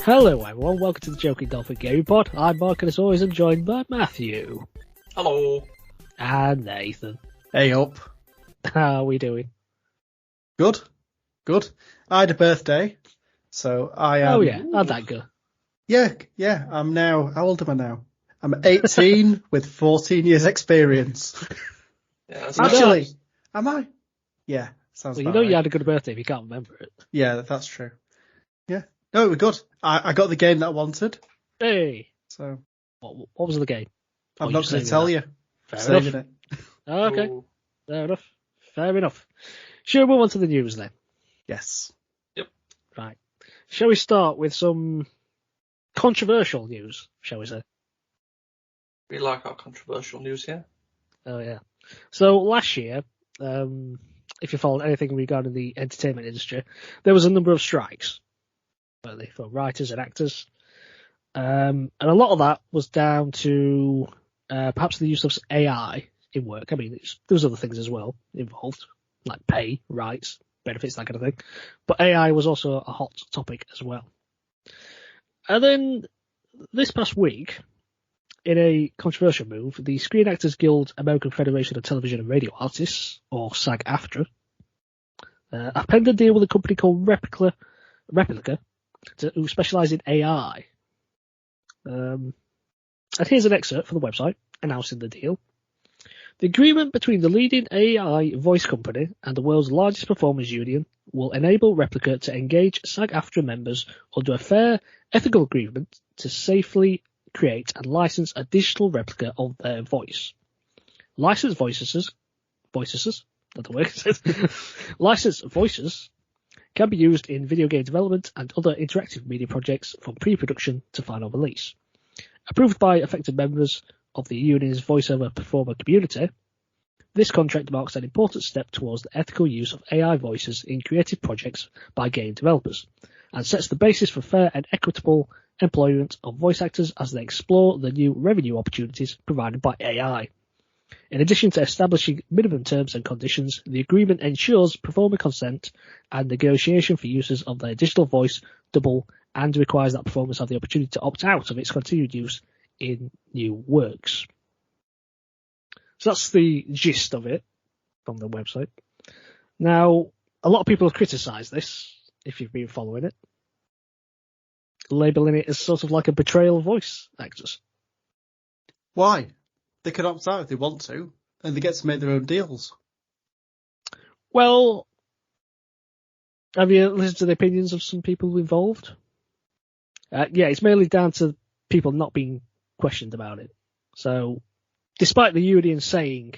Hello everyone, welcome to the Joking Dolphin Gaming Pod. I'm Mark and as always I'm joined by Matthew. Hello. And Nathan. Hey up. How are we doing? Good. I had a birthday, so I am... Oh yeah, how'd that go? Yeah, I'm now... How old am I now? I'm 18 with 14 years experience. Yeah, Actually, am I? Yeah, sounds Well, about you know right. you had a good birthday if you can't remember it. Yeah, that's true. Yeah. No, it was good. I got the game that I wanted, Hey! so What was the game? I'm Oh, not you're going to saving tell that. you. Fair Saving enough. it. Oh, okay, Ooh. fair enough. Shall we move on to the news then? Yes. Right. Shall we start with some controversial news, shall we say? We like our controversial news here. Oh yeah. So last year, if you followed anything regarding the entertainment industry, there was a number of strikes, weren't they, for writers and actors, and a lot of that was down to perhaps the use of AI in work. I mean, there was other things as well involved, like pay, rights, benefits, that kind of thing. But AI was also a hot topic as well. And then this past week, in a controversial move, the Screen Actors Guild American Federation of Television and Radio Artists, or SAG-AFTRA, appended a deal with a company called Replica who specialise in AI. And here's an excerpt from the website announcing the deal. The agreement between the leading AI voice company and the world's largest performers union will enable Replica to engage SAG-AFTRA members under a fair, ethical agreement to safely create and license a digital replica of their voice. Licensed voices, not the word, licensed voices can be used in video game development and other interactive media projects from pre-production to final release. Approved by affected members of the union's voiceover performer community, this contract marks an important step towards the ethical use of AI voices in creative projects by game developers, and sets the basis for fair and equitable employment of voice actors as they explore the new revenue opportunities provided by AI. In addition to establishing minimum terms and conditions, the agreement ensures performer consent and negotiation for users of their digital voice double and requires that performers have the opportunity to opt out of its continued use in new works. So that's the gist of it from the website. Now, a lot of people have criticised this, if you've been following it, labelling it as sort of like a betrayal of voice actors. Why? They can opt out if they want to, and they get to make their own deals. Well, have you listened to the opinions of some people involved? Yeah, it's mainly down to people not being questioned about it. So, despite the union saying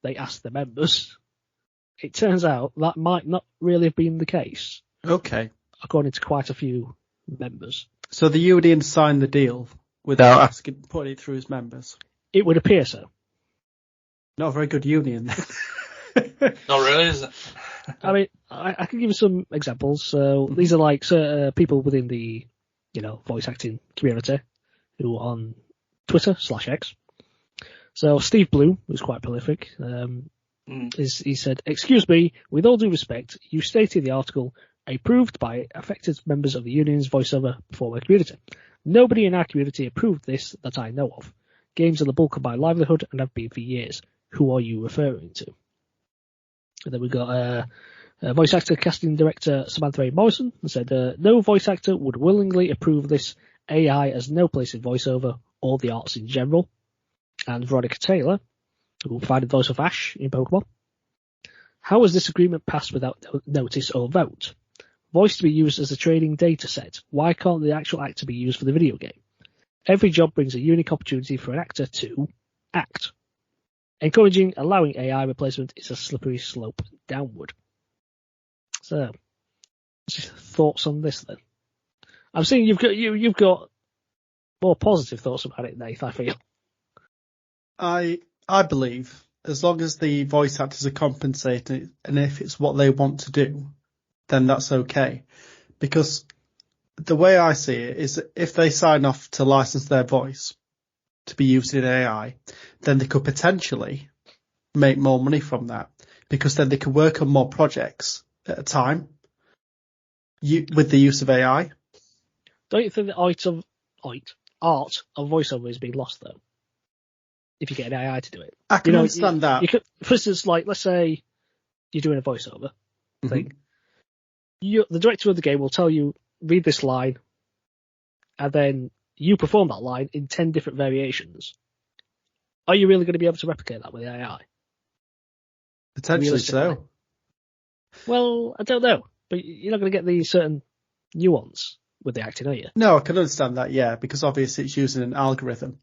they asked the members, it turns out that might not really have been the case. Okay. According to quite a few members. So the union signed the deal without putting it through his members. It would appear so. Not a very good union. Not really, is it? I mean, I can give you some examples. So these are like people within the, voice acting community who are on Twitter /X. So Steve Bloom, who's quite prolific, he said, "Excuse me, with all due respect, you stated in the article approved by affected members of the union's voiceover performer community. Nobody in our community approved this that I know of. Games are the bulk of my livelihood and have been for years. Who are you referring to?" And then we got voice actor casting director Samantha A. Morrison, who said, "No voice actor would willingly approve this. AI has no place in voiceover or the arts in general." And Veronica Taylor, who provided voice of Ash in Pokemon. "How was this agreement passed without notice or vote? Voice to be used as a training data set. Why can't the actual actor be used for the video game? Every job brings a unique opportunity for an actor to act. Encouraging, allowing AI replacement is a slippery slope downward." So, what's your thoughts on this then? I'm seeing you've got more positive thoughts about it, Nath, I feel. I believe as long as the voice actors are compensated and if it's what they want to do, then that's okay. Because the way I see it is that if they sign off to license their voice to be used in AI, then they could potentially make more money from that, because then they could work on more projects at a time with the use of AI. Don't you think the art of voiceover is being lost though? If you get an AI to do it, I can understand that. You could, for instance, like let's say you're doing a voiceover thing. The director of the game will tell you, read this line, and then you perform that line in 10 different variations. Are you really going to be able to replicate that with the AI? Potentially so. Well, I don't know, but you're not going to get the certain nuance with the acting, are you? No, I can understand that, yeah, because obviously it's using an algorithm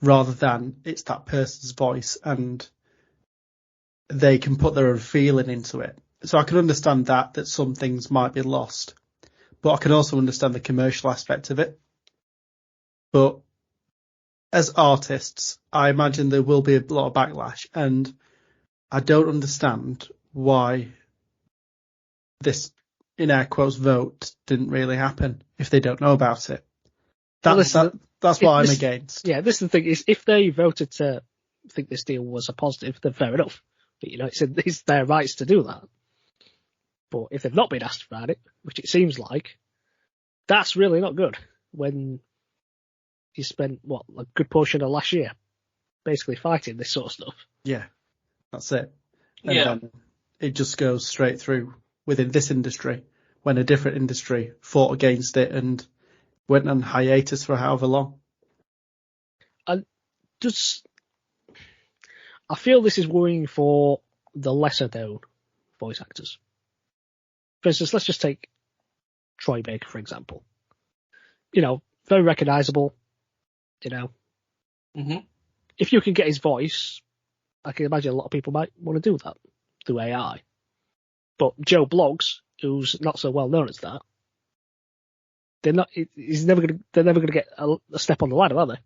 rather than it's that person's voice and they can put their own feeling into it. So I can understand that some things might be lost, but I can also understand the commercial aspect of it. But as artists, I imagine there will be a lot of backlash, and I don't understand why this, in air quotes, vote didn't really happen if they don't know about it. That's what I'm against. Yeah, this is the thing, is if they voted to think this deal was a positive, then fair enough. But, it's their rights to do that. But if they've not been asked about it, which it seems like, that's really not good when you spent, a good portion of last year basically fighting this sort of stuff. Yeah, that's it. And then it just goes straight through within this industry when a different industry fought against it and went on hiatus for however long. And I feel this is worrying for the lesser known voice actors. For instance, let's just take Troy Baker, for example. Very recognisable, Mm-hmm. If you can get his voice, I can imagine a lot of people might want to do that through AI. But Joe Bloggs, who's not so well known as that, they're never going to get a step on the ladder, are they?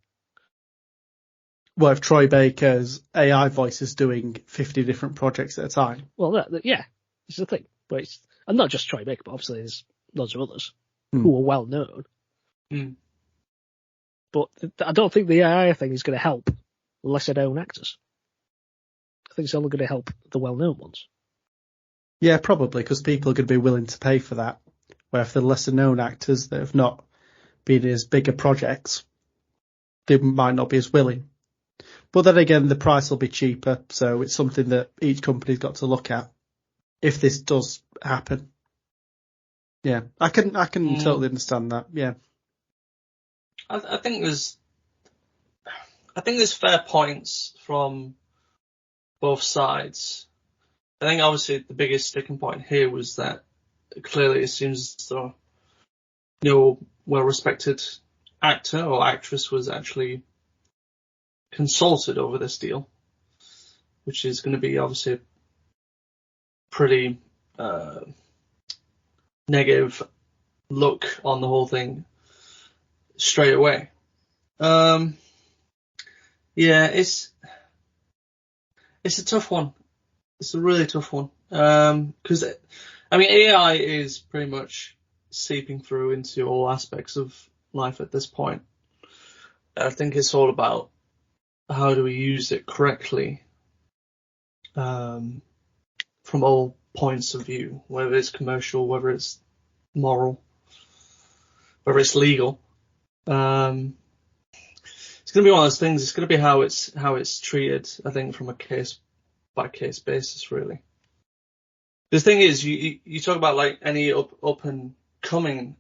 Well, if Troy Baker's AI voice is doing 50 different projects at a time. Well, yeah, this is the thing. But and not just Troy Baker, but obviously there's loads of others who are well known. Mm. But I don't think the AI thing is going to help lesser known actors. I think it's only going to help the well known ones. Yeah, probably, because people are going to be willing to pay for that. Where if the lesser known actors that have not been in as bigger projects, they might not be as willing. But then again, the price will be cheaper, so it's something that each company's got to look at if this does happen. Yeah, I can totally understand that. Yeah, I think there's fair points from both sides. I think obviously the biggest sticking point here was that clearly it seems as though no well-respected actor or actress was actually consulted over this deal, which is going to be obviously a pretty negative look on the whole thing straight away. Yeah, it's a tough one. It's a really tough one. Because, AI is pretty much seeping through into all aspects of life at this point. I think it's all about how do we use it correctly from all points of view, whether it's commercial, whether it's moral, whether it's legal. It's going to be one of those things. It's going to be how it's treated, I think, from a case by case basis, really. The thing is, you talk about like any up and coming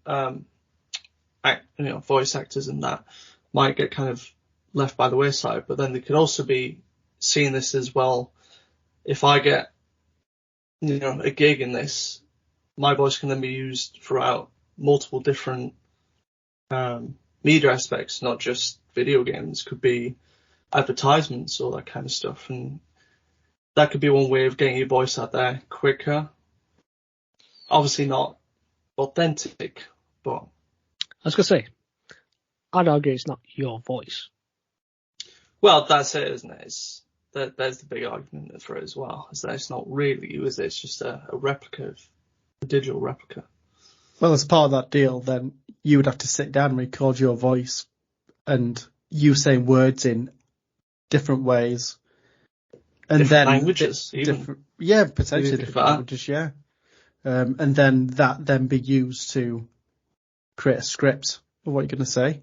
voice actors and that might get kind of left by the wayside, but then they could also be seeing this as well. If I get a gig in this, my voice can then be used throughout multiple different media aspects, not just video games. Could be advertisements, all that kind of stuff, and that could be one way of getting your voice out there quicker. Obviously not authentic, but I was going to say, I'd argue it's not your voice. Well, that's it, isn't it? There's the big argument for it as well, is that it's not really you, is it? It's just a replica, a digital replica. Well, as part of that deal, then you would have to sit down and record your voice and you saying words in different ways. And different then languages, potentially different languages, and then that be used to create a script of what you're going to say.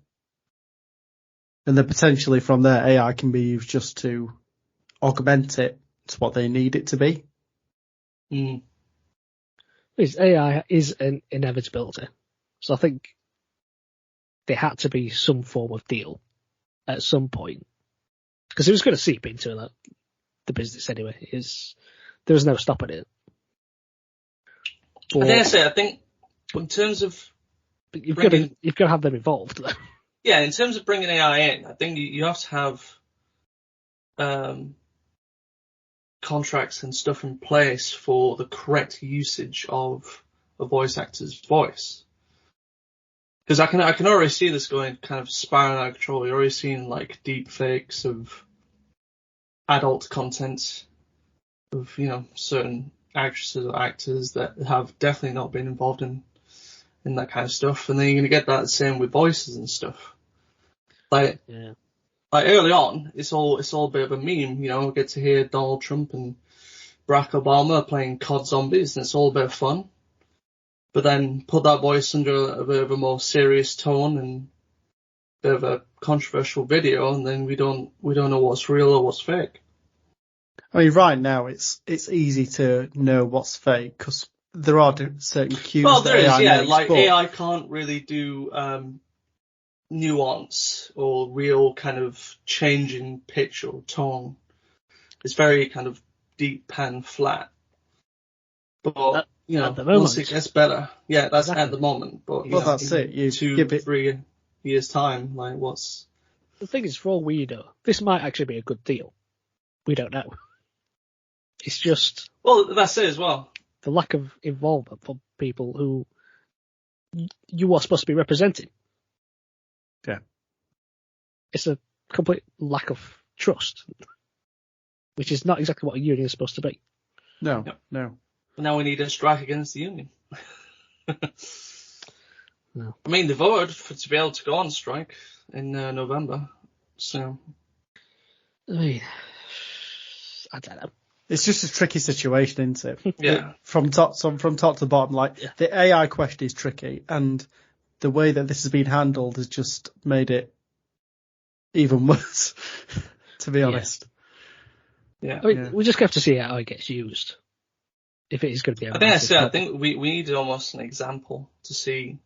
And then potentially from there, AI can be used just to augment it to what they need it to be. Mm. AI is an inevitability. So I think there had to be some form of deal at some point. Because it was going to seep into the business anyway. There was no stopping it. But I think in terms of you've got to have them involved. Yeah, in terms of bringing AI in, I think you have to have contracts and stuff in place for the correct usage of a voice actor's voice. Because I can already see this going kind of spiraling out of control. You're already seeing like deep fakes of adult content of, certain actresses or actors that have definitely not been involved in that kind of stuff. And then you're going to get that same with voices and stuff. Like early on, it's all a bit of a meme, we get to hear Donald Trump and Barack Obama playing COD Zombies, and it's all a bit of fun. But then put that voice under a bit of a more serious tone and a bit of a controversial video, and then we don't know what's real or what's fake. I mean, right now it's easy to know what's fake because there are certain cues. Well, there that is, AI makes, like but AI can't really do nuance or real kind of change in pitch or tone. It's very kind of deep pan flat. But at the moment, once it gets better, that's exactly. at the moment. But that's it. You 2-3 years time, like what's the thing is, for all we know, this might actually be a good deal. We don't know. It's just that's it as well. The lack of involvement for people who you are supposed to be representing. Yeah. It's a complete lack of trust, which is not exactly what a union is supposed to be. No. Now we need a strike against the union. No. I mean, they voted to be able to go on strike in November, so. I mean, I don't know. It's just a tricky situation, isn't it? Yeah. From top to bottom, the AI question is tricky, and the way that this has been handled has just made it even worse, to be honest. Yeah. I mean, we just have to see how it gets used. If it is going to be, I think we need almost an example to see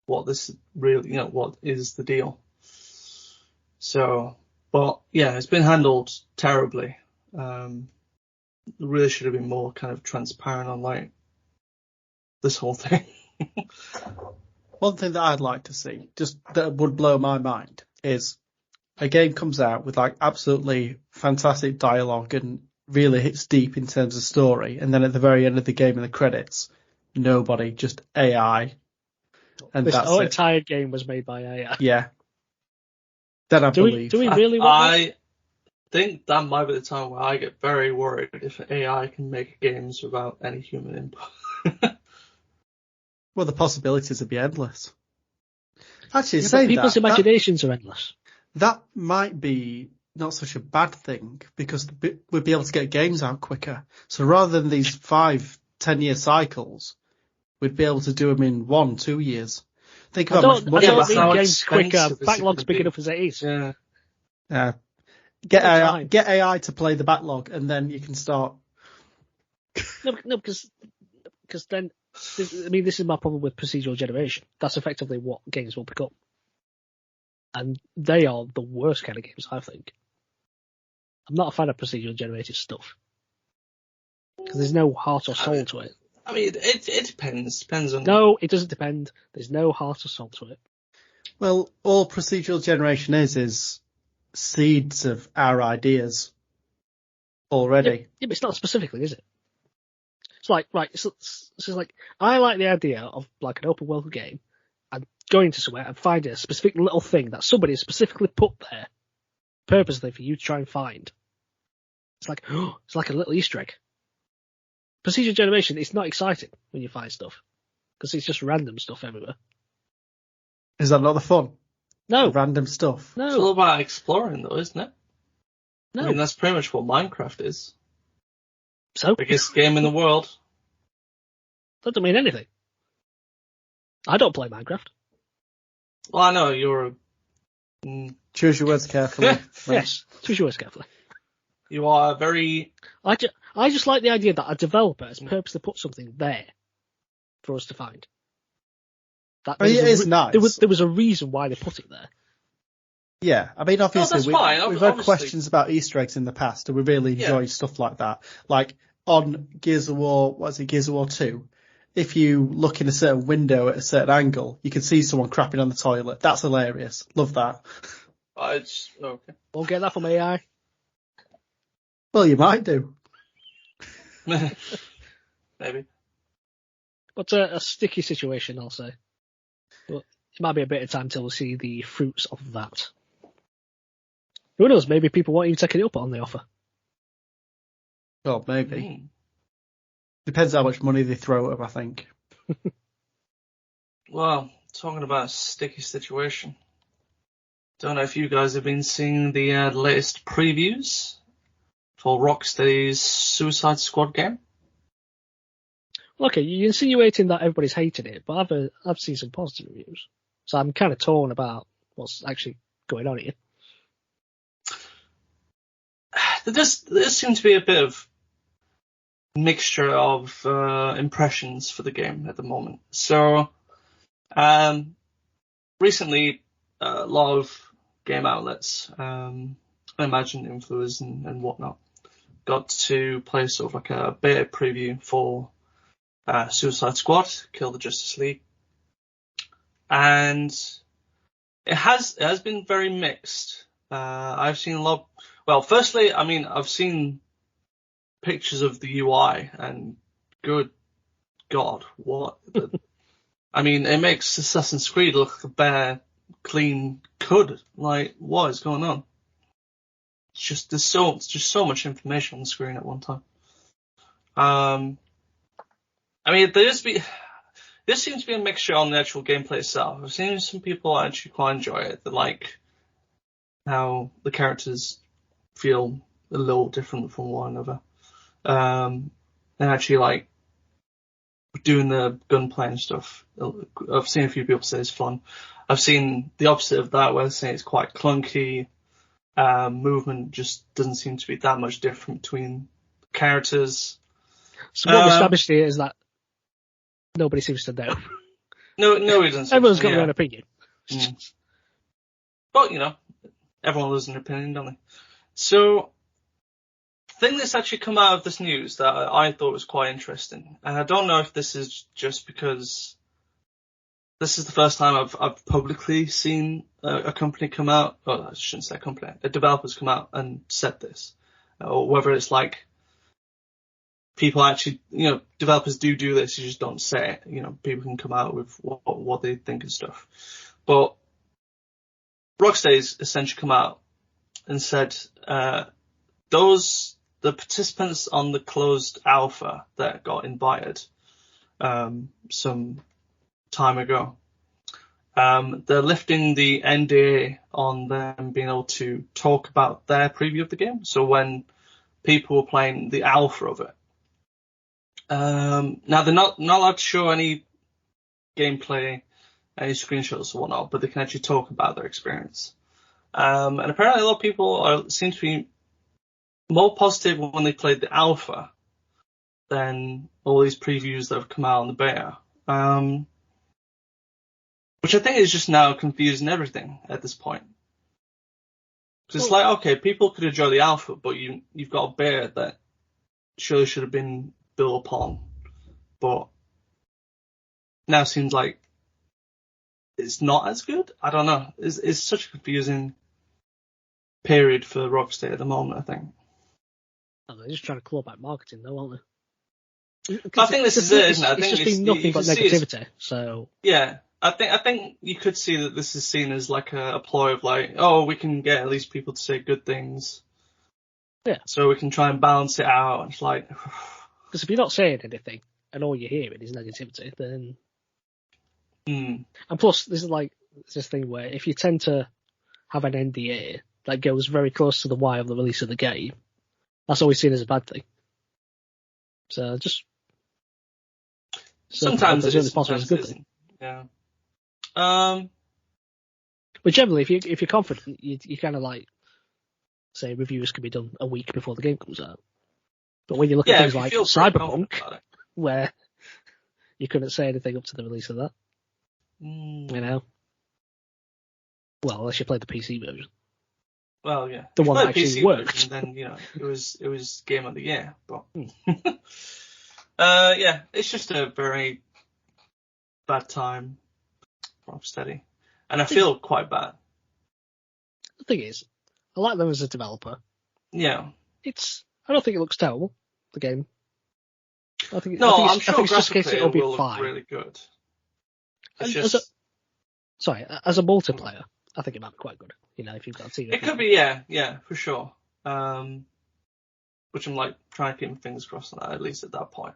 what this really, what is the deal. So, but it's been handled terribly. There really should have been more kind of transparent on this whole thing. One thing that I'd like to see, just that would blow my mind, is a game comes out with absolutely fantastic dialogue and really hits deep in terms of story, and then at the very end of the game in the credits, nobody, just AI. And this that's whole it. entire game was made by AI. Yeah. Then I believe. Do we really want I think that might be the time where I get very worried if AI can make games without any human input. Well, the possibilities would be endless. Actually, but saying people's imaginations are endless. That might be not such a bad thing because we'd be able to get games out quicker. So rather than these 5-10 year cycles, we'd be able to do them in 1-2 years. Think I about don't think games quicker. Backlog's big enough as it is. Yeah. Get AI to play the backlog, and then you can start. No, because then, this is my problem with procedural generation. That's effectively what games will become. And they are the worst kind of games, I think. I'm not a fan of procedural generated stuff. Because there's no heart or soul to it. I mean, it depends. Depends on. No, it doesn't depend. There's no heart or soul to it. Well, all procedural generation is seeds of our ideas already. Yeah, but it's not specifically, is it? It's like, right, it's just like, I like the idea of an open world game and going to somewhere and finding a specific little thing that somebody has specifically put there purposely for you to try and find. It's like a little Easter egg. Procedural generation, it's not exciting when you find stuff because it's just random stuff everywhere. Is that not the fun? No. Random stuff. No. It's all about exploring, though, isn't it? No. I mean, that's pretty much what Minecraft is. So? Biggest game in the world. That doesn't mean anything. I don't play Minecraft. Well, I know you're Choose your words carefully. mate. Yes, choose your words carefully. you are very. I just like the idea that a developer has purposely put something there for us to find. That I mean, there it was is nice. There was a reason why they put it there. Yeah, I mean, obviously, that's fine. we've had Obviously. questions about Easter eggs in the past, and we really enjoy stuff like that. Like on Gears of War, Gears of War 2, if you look in a certain window at a certain angle, you can see someone crapping on the toilet. That's hilarious. Love that. Okay. Won't get that from AI. Well, you might do. Maybe. But a sticky situation, I'll say. But it might be a bit of time till we see the fruits of that. Who knows? Maybe people won't even take it up on the offer. Well, maybe. Depends how much money they throw at them, I think. Well, talking about a sticky situation. Don't know if you guys have been seeing the latest previews for Rocksteady's Suicide Squad game. Okay, you're insinuating that everybody's hated it, but I've seen some positive reviews, so I'm kind of torn about what's actually going on here. There seems to be a bit of mixture of impressions for the game at the moment. So, recently, a lot of game outlets, I imagine influencers and whatnot, got to play sort of like a beta preview for Suicide Squad, Kill the Justice League, and it has been very mixed. I've seen a lot. Well, firstly, I mean, I've seen pictures of the UI, and good God, what? I mean, it makes Assassin's Creed look like a bare, clean cud. Like, what is going on? It's just there's so much information on the screen at one time. I mean, there seems to be a mixture on the actual gameplay itself. I've seen some people actually quite enjoy it. They like how the characters feel a little different from one another. And actually like doing the gunplay and stuff. I've seen a few people say it's fun. I've seen the opposite of that, where they say it's quite clunky. Movement just doesn't seem to be that much different between characters. So what we established here is that nobody seems to know. No, it doesn't. Everyone's got their own opinion. But, you know, everyone has an opinion, don't they? So, the thing that's actually come out of this news that I thought was quite interesting, and I don't know if this is just because this is the first time I've publicly seen a company come out, well, I shouldn't say company, a developer's come out and said this, or whether it's like people actually, you know, developers do this, you just don't say it. You know, people can come out with what they think and stuff. But Rocksteady's essentially come out and said, the participants on the closed alpha that got invited, some time ago, they're lifting the NDA on them being able to talk about their preview of the game. So when people were playing the alpha of it, now they're not allowed to show any gameplay, any screenshots or whatnot, but they can actually talk about their experience. And apparently a lot of people seem to be more positive when they played the alpha than all these previews that have come out on the beta. Which I think is just now confusing everything at this point. Because it's like, okay, people could enjoy the alpha, but you've got a beta that surely should have been built upon. But now seems like it's not as good. I don't know. It's such a confusing period for Rocksteady at the moment, I think. Oh, they're just trying to claw back marketing, though, aren't they? I think this is it, isn't it? I think it's just been nothing but negativity. So yeah, I think you could see that this is seen as like a ploy of like, oh, we can get at least people to say good things. Yeah. So we can try and balance it out. It's like, because if you're not saying anything and all you're hearing is negativity, then. And plus, this is like this thing where if you tend to have an NDA that goes very close to the Y of the release of the game, that's always seen as a bad thing. So just sometimes it is possible as a good thing. Yeah. But generally, if you're confident, you kind of like say reviews can be done a week before the game comes out. But when you look at things like Cyberpunk, where you couldn't say anything up to the release of that, you know, well, unless you played the PC version. Well, yeah, the one that actually PC worked. Version, then it was Game of the Year. But yeah, it's just a very bad time for Rocksteady, and I feel quite bad. The thing is, I like them as a developer. Yeah, I don't think it looks terrible. The game. I'm sure it's just a case it'll be look fine. really good. As a multiplayer, I think it might be quite good. You know, if you've got a team. It could be, yeah, for sure. Which I'm like trying to keep my fingers crossed on that, at least at that point.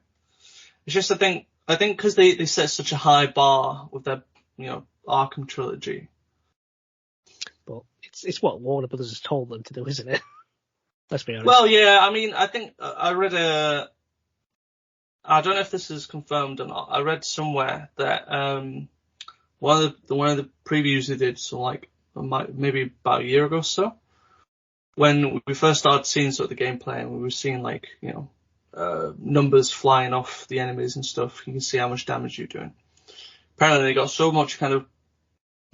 It's just I think because they set such a high bar with their Arkham trilogy. But it's what Warner Brothers has told them to do, isn't it? Let's be honest. Well, yeah, I mean, I think I read I don't know if this is confirmed or not. I read somewhere that one of the previews they did, so like maybe about a year ago or so, when we first started seeing sort of the gameplay, and we were seeing like numbers flying off the enemies and stuff. You can see how much damage you're doing. Apparently, they got so much kind of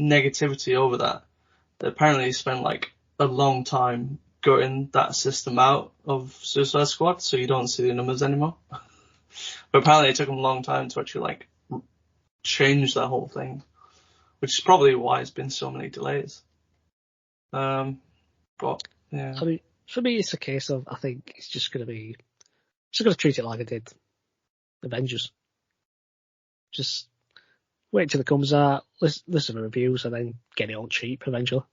negativity over that apparently they spent like a long time gutting that system out of Suicide Squad, so you don't see the numbers anymore. But apparently it took them a long time to actually like change that whole thing, which is probably why it's been so many delays. But yeah, I mean, for me, it's a case of I think it's just going to treat it like I did Avengers. Just wait till it comes out, listen to reviews, and then get it on cheap eventually.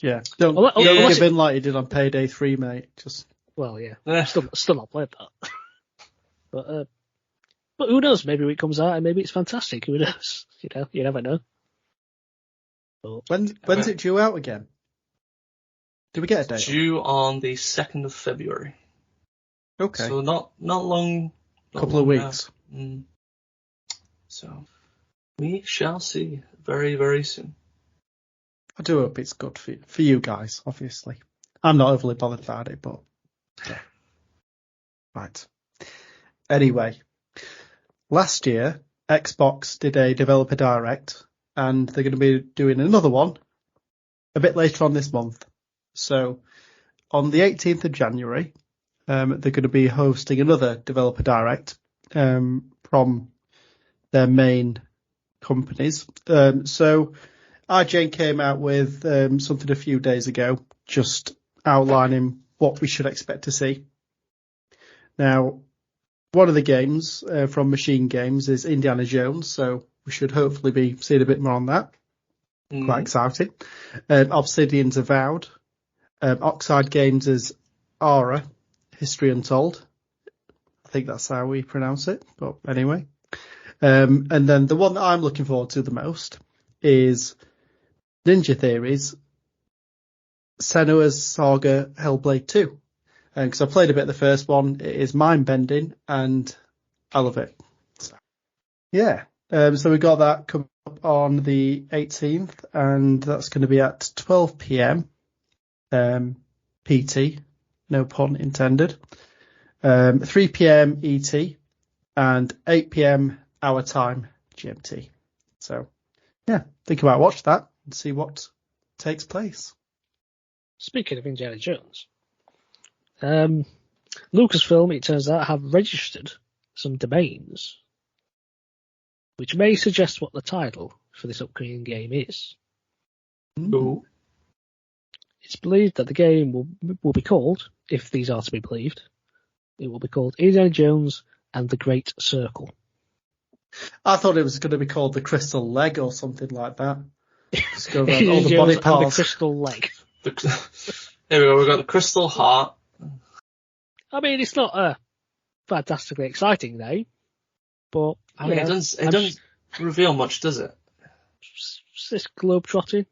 Yeah, don't give in like you did on Payday 3, mate. Well, yeah, still not played that. But who knows? Maybe it comes out and maybe it's fantastic. Who knows? You never know. But, when's it due out again? Did we get a date? Due on the 2nd of February. Okay. So not long. Couple of weeks. So we shall see very, very soon. I do hope it's good for you guys, obviously. I'm not overly bothered about it, but yeah. Right. Anyway, last year, Xbox did a developer direct, and they're going to be doing another one a bit later on this month. So on the 18th of January, they're going to be hosting another developer direct from their main companies. So IGN came out with something a few days ago, just outlining what we should expect to see. Now, one of the games from Machine Games is Indiana Jones, so we should hopefully be seeing a bit more on that. Quite exciting. Obsidian's Avowed. Oxide Games is Aura, History Untold. I think that's how we pronounce it, but anyway. And then the one that I'm looking forward to the most is Ninja Theory's Senua's Saga Hellblade 2. Because I played a bit of the first one. It is mind-bending, and I love it. So, yeah. So we got that coming up on the 18th, and that's going to be at 12 p.m. PT, no pun intended. 3 p.m. ET, and 8 p.m. our time GMT. So, yeah, think about watch that and see what takes place. Speaking of Indiana Jones, Lucasfilm, it turns out, have registered some domains, which may suggest what the title for this upcoming game is. Ooh. It's believed that the game will be called, if these are to be believed, it will be called Indiana Jones and the Great Circle. I thought it was going to be called the Crystal Leg or something like that. Just go around all the body parts. And the Crystal Leg. There we go. We've got the Crystal Heart. I mean, it's not a fantastically exciting name, but I mean, it doesn't reveal much, does it? It's this globe-trotting,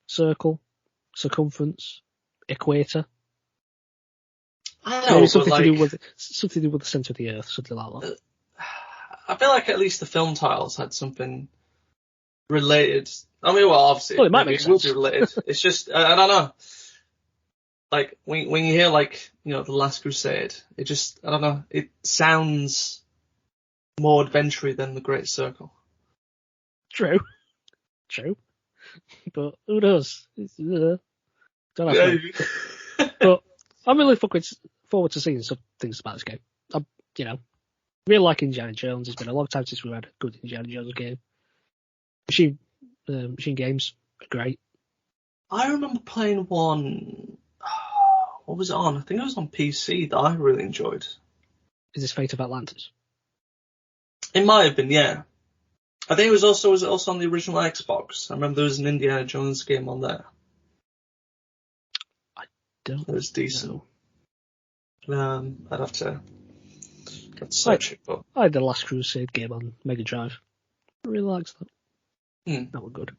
circle, circumference, equator. I know, Maybe something to do with the centre of the Earth, something like that. I feel like at least the film titles had something related. I mean, well, obviously, Well, it might maybe make it will sense. be related. It's just, I don't know. Like, when you hear, like, you know, The Last Crusade, it just, I don't know, it sounds more adventure-y than The Great Circle. True. But who knows? Don't ask me. But I'm really forward to seeing some things about this game. I, really like Indiana Jones. It's been a long time since we've had a good Indiana Jones game. Machine games are great. I remember playing one, what was it on? I think it was on PC that I really enjoyed. Is this Fate of Atlantis? It might have been, yeah. I think was it also on the original Xbox? I remember there was an Indiana Jones game on there. Don't It was decent. know. I'd have to search it, but I had the Last Crusade game on Mega Drive. I really liked that. That was good.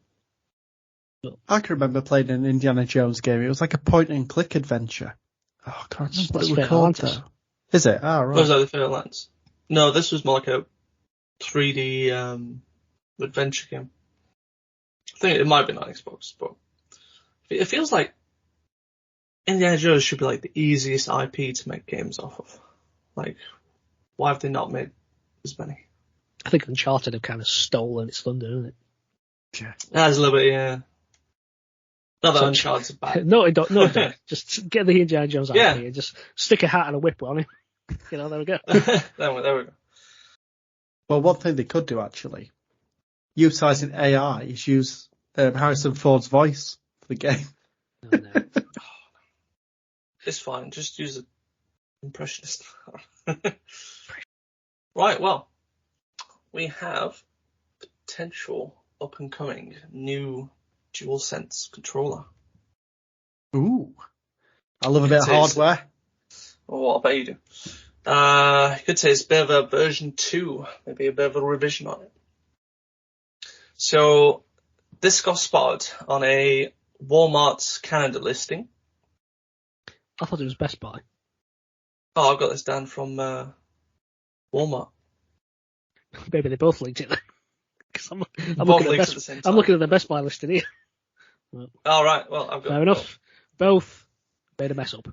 I can remember playing an Indiana Jones game. It was like a point-and-click adventure. Oh, I can't remember what it was called, though. Is it? Oh, right. Was that the Fairlands? No, this was more like a 3D adventure game. I think it might have been on Xbox, but it feels like Indiana Jones should be like the easiest IP to make games off of. Like, why have they not made as many? I think Uncharted have kind of stolen its thunder, isn't it? Yeah. That's a little bit, yeah. Not that Uncharted's bad. No, don't. Just get the Indiana Jones IP Yeah. and just stick a hat and a whip on him. There we go. there we go. Well, one thing they could do, actually, utilising AI, is use Harrison Ford's voice for the game. No. It's fine. Just use an impressionist. Right, well, we have potential up-and-coming new DualSense controller. Ooh. I love a bit of hardware. Well, what about you do? You could say it's a bit of a version 2, maybe a bit of a revision on it. So, this got spotted on a Walmart Canada listing. I thought it was Best Buy. Oh, I've got this down from Walmart. Maybe they both linked it then. 'Cause I'm Both looking links at the same time. I'm looking at the Best Buy listing here. All right, well, I've got Fair enough. Both made a mess up.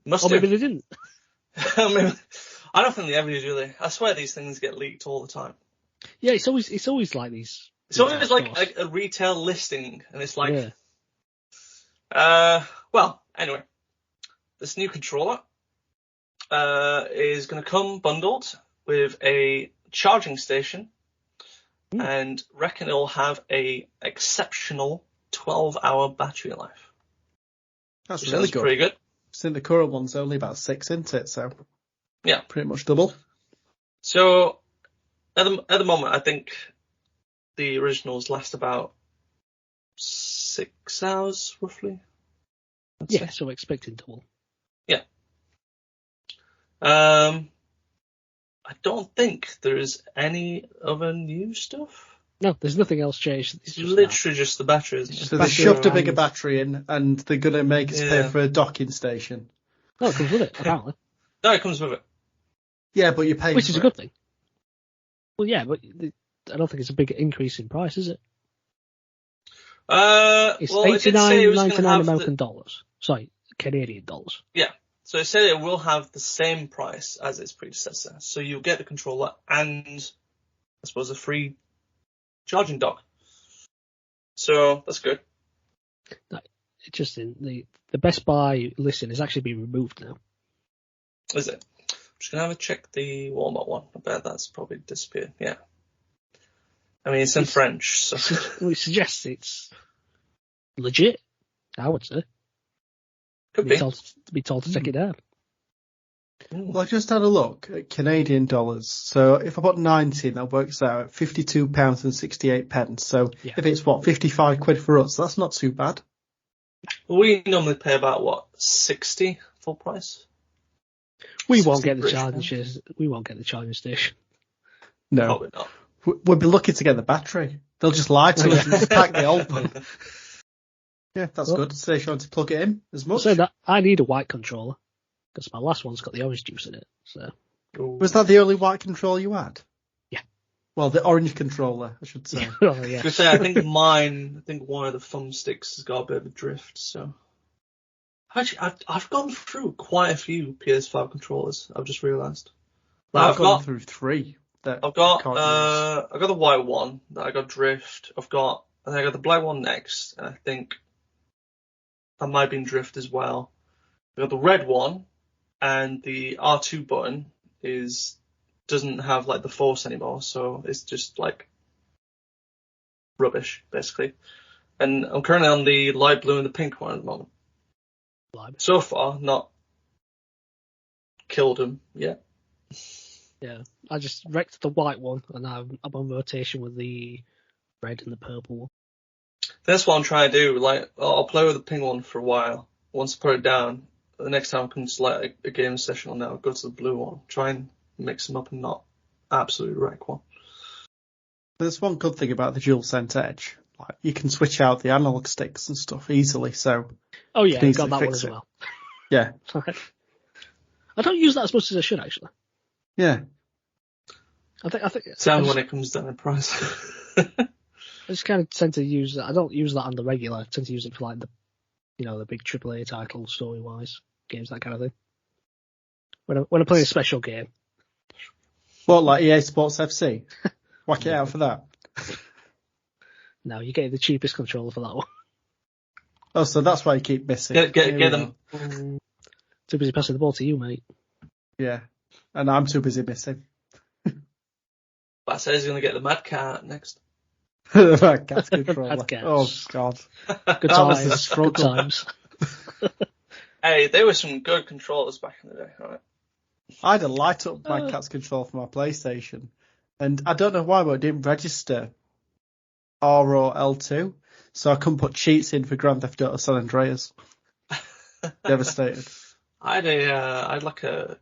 Must Or do. maybe they didn't. I mean, I don't think they ever do, really. I swear these things get leaked all the time. Yeah, it's always like these. It's always like a retail listing, and it's like, Yeah. well, anyway, this new controller is going to come bundled with a charging station, and reckon it'll have a exceptional 12-hour battery life. That's Which really sounds good. pretty good. I think the current one's only about 6, isn't it? So Yeah. pretty much double. So at the moment, I think the originals last about 6 hours, roughly. I'd Yeah, say. so expecting double. I don't think there is any other new stuff. No, there's nothing else changed. It's It's just literally just the battery, isn't it? So they battery shoved a and- bigger battery in, and they're going to make us pay Yeah. for a docking station. that. No, it comes with it, apparently. No, it comes with it. Yeah, but you're paying Which for is a it. good thing. Well, yeah, but I don't think it's a big increase in price, is it? it It's did say it was going to $89.99 have American dollars. Sorry, Canadian dollars. So it said it will have the same price as its predecessor. So you'll get the controller and, I suppose, a free charging dock. So that's good. It's just in the Best Buy listing has actually been removed now. Is it? I'm just going to have a check the Walmart one. I bet that's probably disappeared. Yeah. I mean, it's in French, so. It suggests it's legit, I would say. Could be. Be told to take it down. Well, I just had a look at Canadian dollars. So if I put 90 in, that works out at £52.68. So Yeah. if it's, what, 55 quid for us, that's not too bad. We normally pay about, what, 60 full price? We won't 60 get the British charging pounds? shares. We won't get the charging station. No. Probably not. We'll be lucky to get the battery. They'll just lie to us and just pack the old one. Yeah, that's Well, good. Save you want to plug it in as much. So that I need a white controller because my last one's got the orange juice in it. So Was that the only white control you had? Yeah. Well, the orange controller, I should say. Oh, yeah. To say, I think one of the thumbsticks has got a bit of a drift. So actually, I've gone through quite a few PS5 controllers. I've just realised. I've gone through 3. I've got the white one that I got drift. I got the black one next, and I think that might be in drift as well. I got the red one, and the R2 button doesn't have like the force anymore, so it's just like rubbish basically. And I'm currently on the light blue and the pink one at the moment. So far, not killed him yet. Yeah, I just wrecked the white one, and I'm on rotation with the red and the purple one. That's what I'm trying to do. Like, I'll play with the pink one for a while. Once I put it down, the next time I come to like a game session on that, I'll go to the blue one. Try and mix them up and not absolutely wreck one. There's one good thing about the DualSense Edge. Like, you can switch out the analog sticks and stuff easily, so... Oh yeah, I got that one as well. Yeah. I don't use that as much as I should, actually. Yeah. I think. Sound when it comes down in price. I just kind of tend to use that. I don't use that on the regular. I tend to use it for like the big AAA titles, story-wise, games, that kind of thing. When I'm playing a special game. What, like EA Sports FC? Whack it out for that. No, you get the cheapest controller for that one. Oh, so that's why you keep missing. Get them. Too busy passing the ball to you, mate. Yeah, and I'm too busy missing. But says he's going to get the Mad Cat next. Mad Cat controller. Mad Cat. Oh, God. Good That was the times. struggle. Good times. Hey, there were some good controllers back in the day, right? I had a light up Mad Cat's control for my PlayStation, and I don't know why, but it didn't register R or L2, so I couldn't put cheats in for Grand Theft Auto San Andreas. Devastated. I had like a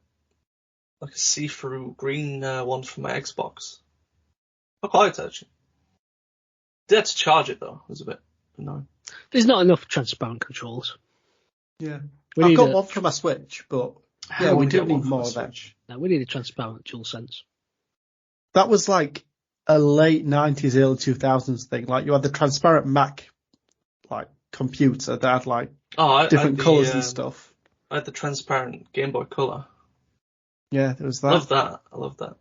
see-through green one for my Xbox. I quite liked it, actually. Did have to charge it though. It was a bit annoying. There's not enough transparent controls. Yeah. I've got one for my Switch, but yeah, we do need more of that. No, we need a transparent DualSense. That was like a late 90s, early 2000s thing. Like, you had the transparent Mac, like, computer that had like different colours and stuff. I had the transparent Game Boy Color. Yeah, there was that. I love that.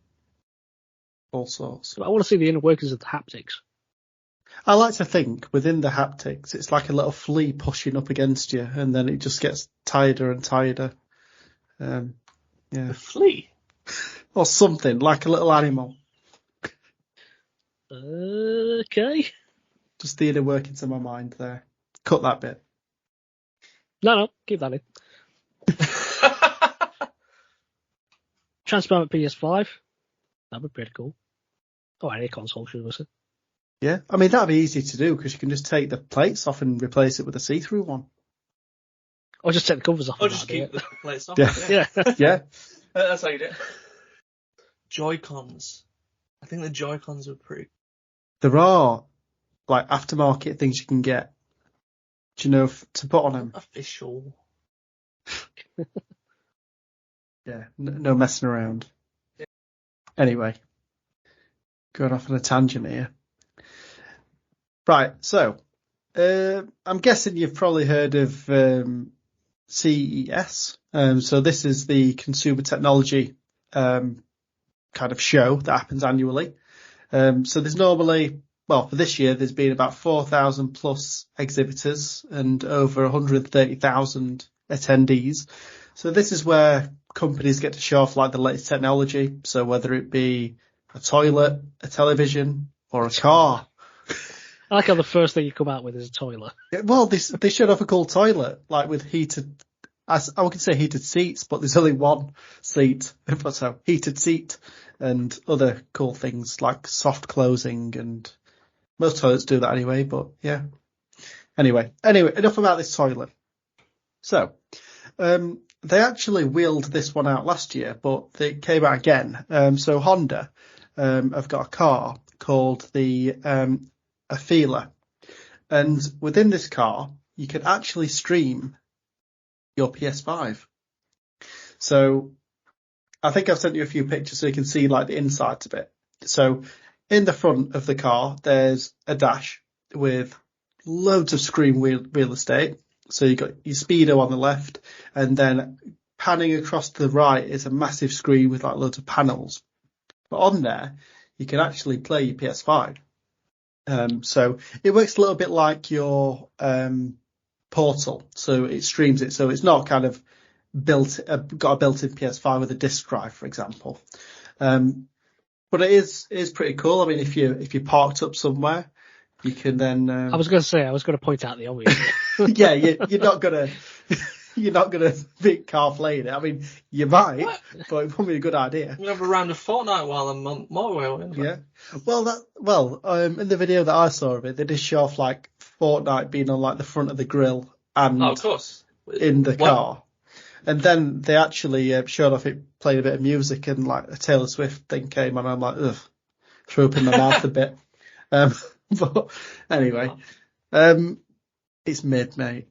All sorts. But I want to see the inner workings of the haptics. I like to think within the haptics, it's like a little flea pushing up against you, and then it just gets tireder and tireder. Yeah. A flea? Or something, like a little animal. Okay. Just the inner workings of my mind there. Cut that bit. No, keep that in. Transparent PS5. That'd be pretty cool. Oh, any console, should I say. Yeah, I mean, that'd be easy to do because you can just take the plates off and replace it with a see-through one. Or just take the covers off. Or just keep the plates off. Yeah. Yeah. That's how you do it. Joy-Cons. I think the Joy-Cons are pretty... There are, like, aftermarket things you can get, do you know, to put on them. Official. Yeah, no messing around. Yeah. Anyway, going off on a tangent here. Right, so I'm guessing you've probably heard of CES. So this is the consumer technology kind of show that happens annually. So there's normally, well, for this year, there's been about 4,000 plus exhibitors and over 130,000 attendees. So this is where companies get to show off like the latest technology. So whether it be a toilet, a television, or a car. I like how the first thing you come out with is a toilet. Yeah, well, they showed off a cool toilet, like with heated, I would say heated seats, but there's only one seat. So heated seat and other cool things like soft closing, and most toilets do that anyway, but yeah. Anyway, enough about this toilet. So, they actually wheeled this one out last year, but they came out again. So Honda, have got a car called the, Afeela. And within this car, you can actually stream your PS5. So I think I've sent you a few pictures so you can see like the insides of it. So in the front of the car, there's a dash with loads of screen real estate. So you've got your speedo on the left, and then panning across to the right is a massive screen with like loads of panels. But on there, you can actually play your PS5. So it works a little bit like your Portal. So it streams it. So it's not kind of got a built-in PS5 with a disc drive, for example. But it is pretty cool. I mean, if you parked up somewhere, you can then. I was going to point out the obvious. Yeah, you're not gonna be CarPlaying it. I mean, you might, but it won't be a good idea. We have a round of Fortnite while I'm on motorway. Yeah. In the video that I saw of it, they did show off like Fortnite being on like the front of the grille and of course, in the car. And then they actually showed off it playing a bit of music, and like a Taylor Swift thing came on. I'm like, ugh, threw up in my mouth a bit. But anyway, it's mid, mate.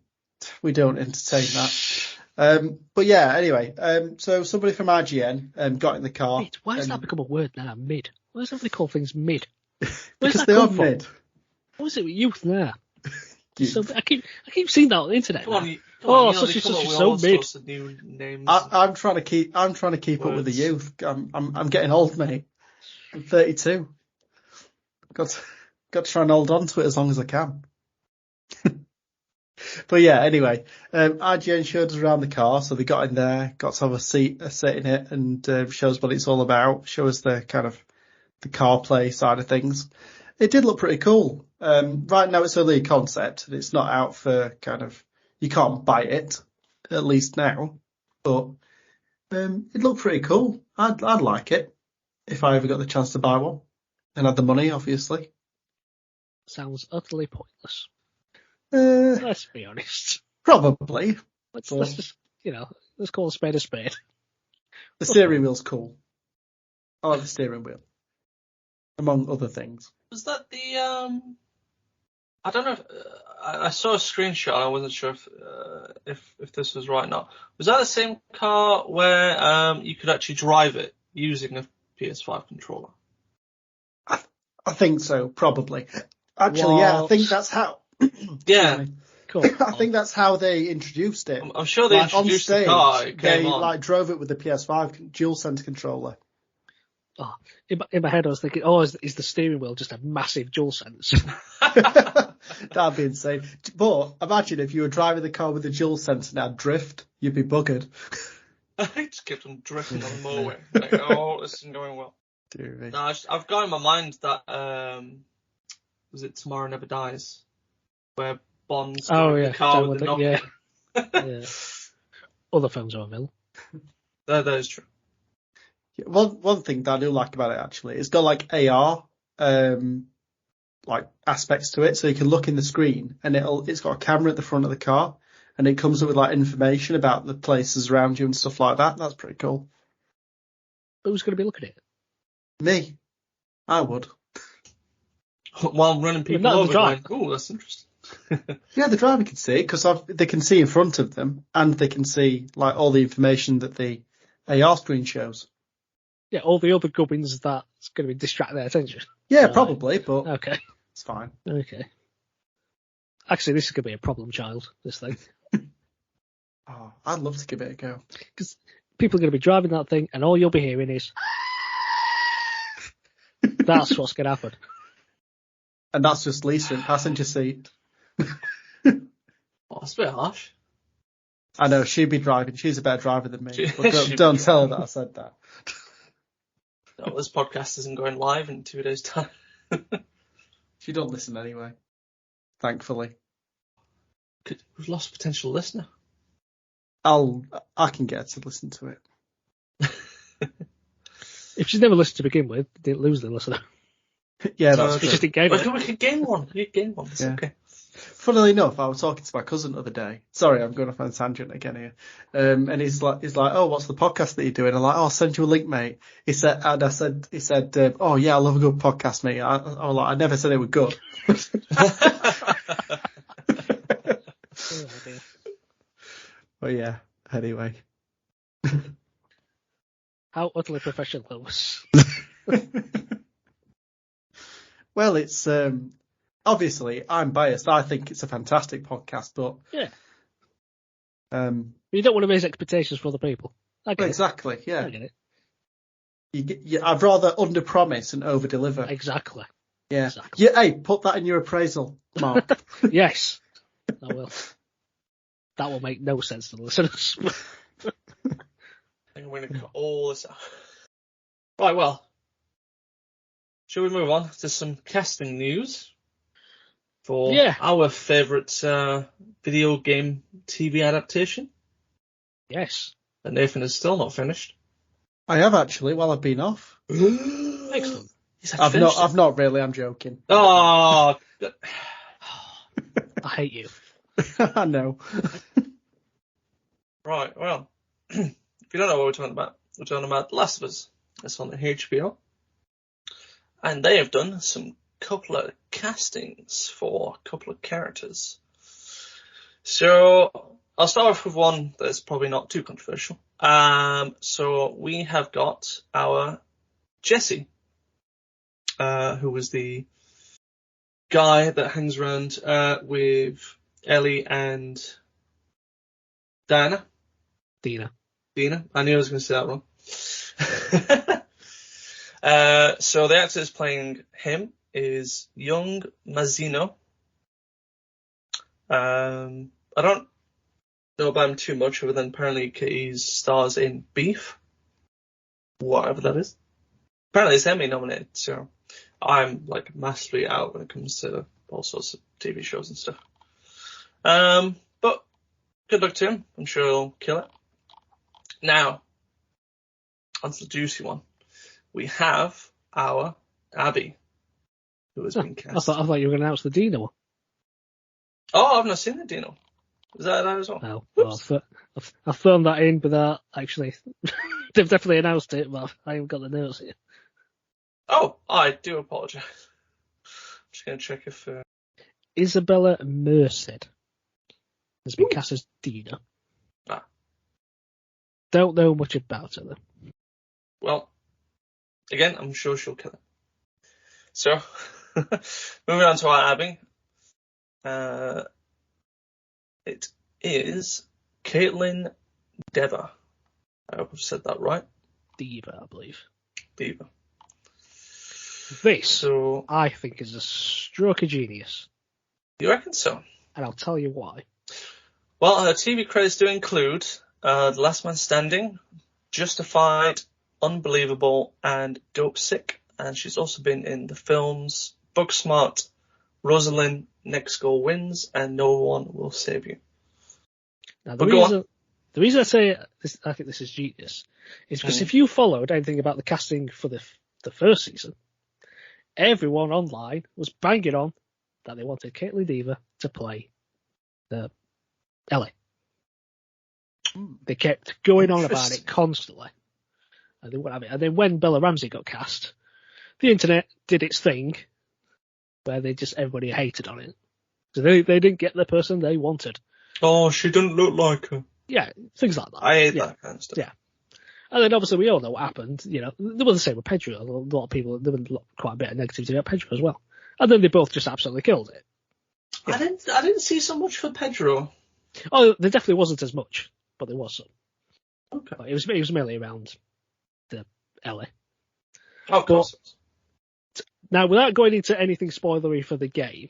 We don't entertain that. But yeah, anyway, so somebody from IGN got in the car. Mid. Why has that become a word now? Mid. Why does everybody call things mid? Because they are mid. What is it with youth now? Youth. So I keep seeing that on the internet. Come on, such and such is so mid. New names. I'm trying to keep up with the youth. I'm getting old, mate. I'm 32. Got to try and hold on to it as long as I can. But yeah, anyway, IGN showed us around the car, so they got in there, got to have a seat in it, and show us what it's all about. Show us the kind of the CarPlay side of things. It did look pretty cool. Right now, it's only a concept, and it's not out for kind of. You can't buy it, at least now. But it looked pretty cool. I'd like it if I ever got the chance to buy one and had the money, obviously. Sounds utterly pointless. Let's be honest. Probably. Let's just, let's call a spade a spade. The steering wheel's cool. I like the steering wheel, among other things. Was that the I don't know if I saw a screenshot. I wasn't sure if this was right or not. Was that the same car where you could actually drive it using a PS5 controller? I think so, probably. Actually, yeah, I think that's how. Yeah. Cool. I think that's how they introduced it. I'm sure they introduced on stage, the car. It came they on. drove it with the PS5 DualSense controller. Oh, in my head, I was thinking, is the steering wheel just a massive DualSense? That'd be insane. But imagine if you were driving the car with the DualSense and had drift, you'd be buggered. I just kept on drifting on the motorway. Like, this isn't going well. No, I've got in my mind that was it Tomorrow Never Dies, where Bond's the car with the Nokia. Yeah. Other films are available. That is true. Yeah, one thing that I do like about it actually, it's got like AR like aspects to it, so you can look in the screen and it's got a camera at the front of the car, and it comes up with like information about the places around you and stuff like that. That's pretty cool. Who's going to be looking at it? Me, I would. While running people over, going, "Oh, that's interesting." Yeah, the driver can see it because they can see in front of them, and they can see like all the information that the AR screen shows. Yeah, all the other gubbins that's going to distract their attention. Yeah, probably, but okay, it's fine. Okay. Actually, this is going to be a problem child, this thing. Oh, I'd love to give it a go. Because people are going to be driving that thing, and all you'll be hearing is... That's what's going to happen. And that's just Lisa in passenger seat. Oh, that's a bit harsh. I know, she'd be driving. She's a better driver than me. But don't tell her that I said that. No, this podcast isn't going live in 2 days' time. She don't listen anyway. Thankfully. We've lost a potential listener. I can get her to listen to it. If she's never listened to begin with, didn't lose the listener. Yeah, that's true. Just didn't gain it. We could gain one. You gain one. It's okay. Funnily enough, I was talking to my cousin the other day. Sorry, I'm going off on a tangent again here. And he's like, "Oh, what's the podcast that you're doing?" I'm like, "Oh, I'll send you a link, mate." He said, "Oh yeah, I love a good podcast, mate." I was like, "I never said it was good." Oh, dear. But yeah, anyway. How utterly professional that was. Well, it's obviously I'm biased. I think it's a fantastic podcast, but Yeah. um, You don't want to raise expectations for other people. I get exactly, it. yeah. I get it. I'd rather under-promise and over-deliver. Exactly. Yeah. Exactly. Yeah. Hey, put that in your appraisal, Mark. Yes, I will. That will make no sense to the listeners. I think we're going to cut all this out. Right, well, shall we move on to some casting news for our favourite video game TV adaptation? Yes. That Nathan is still not finished. I have actually, while I've been off. Excellent. I've not really, I'm joking. Oh, I hate you. I know. Right, well, if you don't know what we're talking about The Last of Us. It's on the HBO. And they have done some couple of castings for a couple of characters. So I'll start off with one that's probably not too controversial. So we have got our Jesse, who was the guy that hangs around with Ellie and Dina. I knew I was going to say that wrong. So the actor playing him is young Mazzino. I don't know about him too much, other than apparently he stars in Beef, whatever that is. Apparently it's Emmy nominated, so I'm like massively out when it comes to all sorts of TV shows and stuff. But good luck to him. I'm sure he'll kill it. Now, onto the juicy one. We have our Abby, who has been cast. I thought you were going to announce the Dino one. Oh, I've not seen the Dino. Is that as well? No. Well, I've thrown that in without actually. They've definitely announced it, but I haven't got the notes here. Oh, I do apologise. I'm just going to check if... Isabella Merced has been cast as Dina. Don't know much about her, though. Well, again, I'm sure she'll kill it. So, moving on to our Abby. It is Caitlin Dever. I hope I've said that right. Diva, I believe. Diva. This, I think, is a stroke of genius. You reckon so? And I'll tell you why. Well, her TV credits do include The Last Man Standing, Justified, Unbelievable, and Dope Sick. And she's also been in the films Booksmart, Rosalind, Next Goal Wins, and No One Will Save You. Now, the reason I say I think this is genius is because if you followed anything about the casting for the first season, everyone online was banging on that they wanted Caitlin Dever to play Ellie. They kept going on about it constantly. And they wouldn't have it. And then when Bella Ramsey got cast, the internet did its thing where everybody hated on it. So they didn't get the person they wanted. Oh, she didn't look like her. Yeah, things like that. I hate that kind of stuff. Yeah. And then obviously we all know what happened. You know, they were the same with Pedro. A lot of people, there was quite a bit of negativity about Pedro as well. And then they both just absolutely killed it. Yeah. I didn't see so much for Pedro. Oh, there definitely wasn't as much, but there was some. Okay. But it was mainly around the Ellie. Oh, of course. Now, without going into anything spoilery for the game,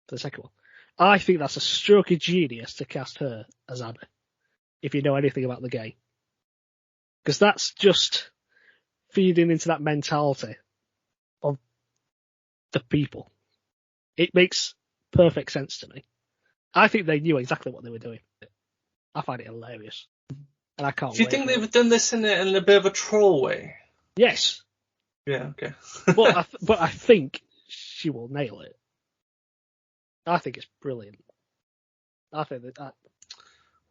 for the second one, I think that's a stroke of genius to cast her as Abby, if you know anything about the game. Because that's just feeding into that mentality of the people. It makes perfect sense to me. I think they knew exactly what they were doing. I find it hilarious. And I can't wait. Do you think they've done this in a bit of a troll way? Yes. Yeah, okay. but I think she will nail it. I think it's brilliant. I think that.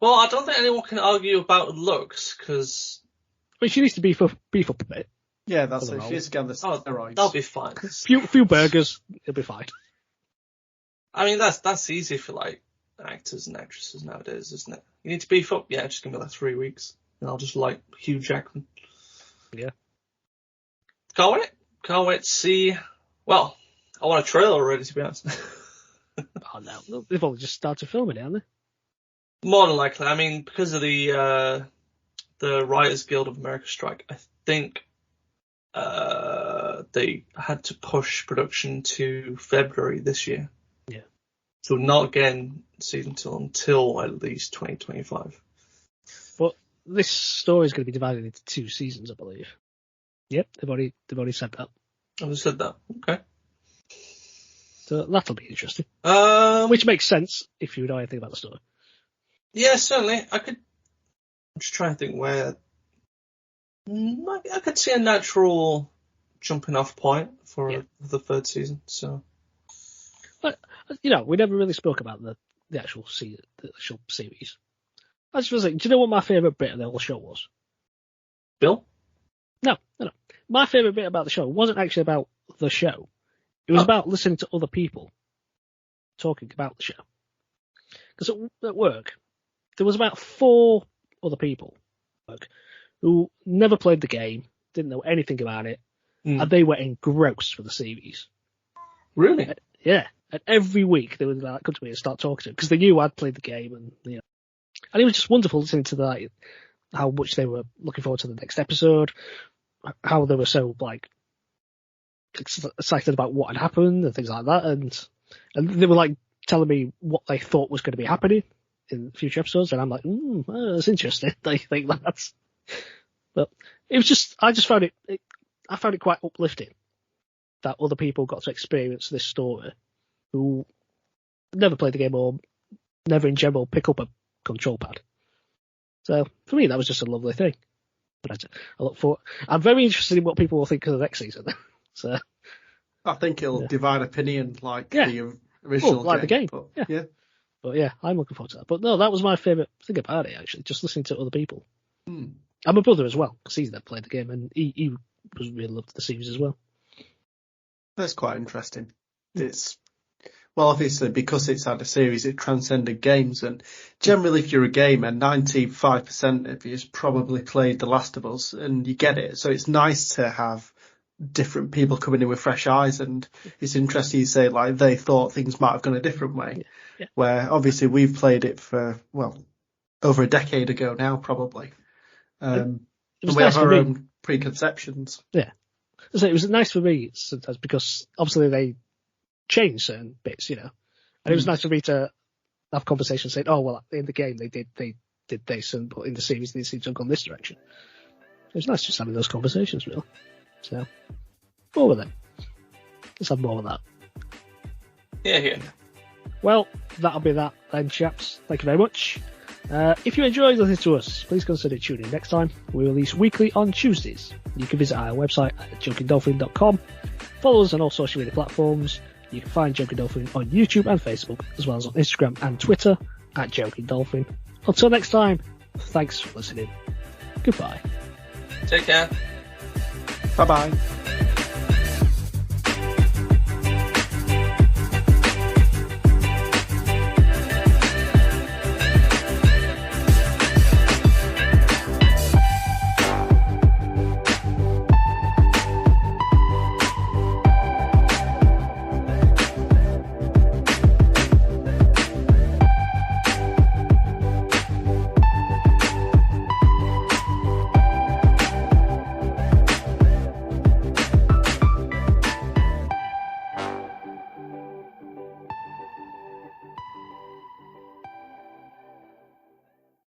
Well, I don't think anyone can argue about looks, because... But she needs to beef up a bit. Yeah, that's it. She needs to get on the steroids. That'll be fine. Few burgers, it'll be fine. I mean, that's easy for, like, actors and actresses nowadays, isn't it? You need to beef up? Yeah, just give me like 3 weeks. And I'll just like Hugh Jackman. Yeah. Can't wait to see. Well, I want a trailer already, to be honest. Oh no, they've only just started filming it, haven't they? More than likely. I mean, because of the Writers Guild of America strike, I think they had to push production to February this year. Yeah. So not getting season 2 until at least 2025. But this story is going to be divided into 2 seasons, I believe. Yep, they've already said that. I said that. Okay. So that'll be interesting. Um, Which makes sense if you know anything about the story. Yeah, certainly. I'm just trying to think where. I could see a natural jumping off point for the 3rd season. So. But we never really spoke about the actual series. I just was like, do you know what my favourite bit of the whole show was? Bill? No. My favourite bit about the show wasn't actually about the show. It was about listening to other people talking about the show. Because at work, there was about 4 other people who never played the game, didn't know anything about it, and they were engrossed for the series. Really? Yeah. And every week they would come to me and start talking to me because they knew I'd played the game, and and it was just wonderful listening to how much they were looking forward to the next episode, how they were so excited about what had happened and things like that, and they were telling me what they thought was going to be happening in future episodes, and I'm like, that's interesting. They think that, but it was just I found it quite uplifting that other people got to experience this story who never played the game or never in general pick up a control pad. So for me, that was just a lovely thing. But I look forward. I'm very interested in what people will think of the next season. So I think it'll divide opinion the original the game. But I'm looking forward to that. But no, that was my favourite thing about it, actually, just listening to other people. And my brother as well, because he's never played the game, and he really loved the series as well. That's quite interesting. It's obviously because it's had a series, it transcended games, and generally if you're a gamer, 95% of you's probably played The Last of Us, and you get it. So it's nice to have different people coming in with fresh eyes, and it's interesting you say they thought things might have gone a different way, where obviously we've played it for over a decade ago now, probably. And we nice have our own preconceptions. Yeah. So it was nice for me sometimes because obviously they changed certain bits, and it was nice for me to have conversations saying, "Oh well, in the game they did this, and but in the series they seem to have gone this direction." It was nice just having those conversations, really. So more of them. Let's have more of that. Yeah. Well, that'll be that then, chaps. Thank you very much. If you enjoyed listening to us, please consider tuning in next time. We release weekly on Tuesdays. You can visit our website at jokingdolphin.com. Follow us on all social media platforms. You can find Joking Dolphin on YouTube and Facebook, as well as on Instagram and Twitter at Joking Dolphin. Until next time, thanks for listening. Goodbye. Take care. Bye-bye.